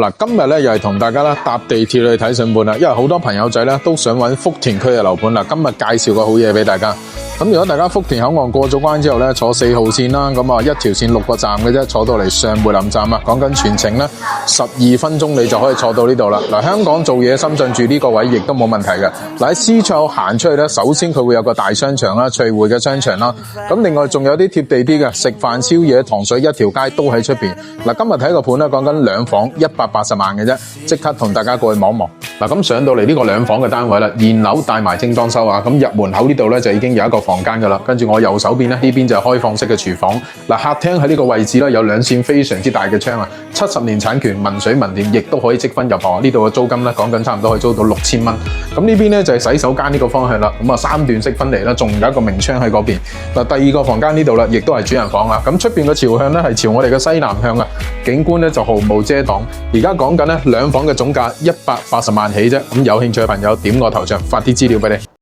嗱，今日咧又係同大家啦搭地鐵去睇筍盤啦，因為好多朋友仔咧都想揾福田區嘅樓盤啦。今日介紹個好嘢俾大家。咁如果大家福田口岸過咗關之後咧，坐4號線啦，咁啊一條線6個站嘅啫，坐到嚟上梅林站啊，講緊全程咧12分鐘你就可以坐到呢度啦。嗱，香港做嘢，深圳住呢個位亦都冇問題嘅。嗱，喺 C 出口行出去咧，首先佢會有個大商場啦，翠匯嘅商場啦。咁另外仲有啲貼地啲嘅，食飯宵夜糖水一條街都喺出邊。嗱，今日睇個盤咧，講緊兩房180萬嘅啫，即刻同大家過去望一望。嗱，咁上到嚟呢個兩房嘅單位啦，現樓帶埋精裝修啊，咁入門口呢度咧就已經有一個房間噶啦，跟住我右手邊咧呢邊就係開放式嘅廚房。嗱，客廳喺呢個位置啦，有兩扇非常之大嘅窗啊，70年產權，民水民電，亦都可以積分入伙。呢度嘅租金咧講緊差唔多可以租到6000蚊。咁呢邊咧就係洗手間呢個方向啦，咁啊3段式分離啦，仲有一個明窗喺嗰邊。嗱，第二個房間呢度啦，亦都係主人房啦。咁出邊嘅朝向咧係朝我哋嘅西南向啊，景觀咧就毫無遮擋。而家講緊咧兩房嘅總價180萬起啫，咁有興趣嘅朋友點我頭像發啲資料俾你。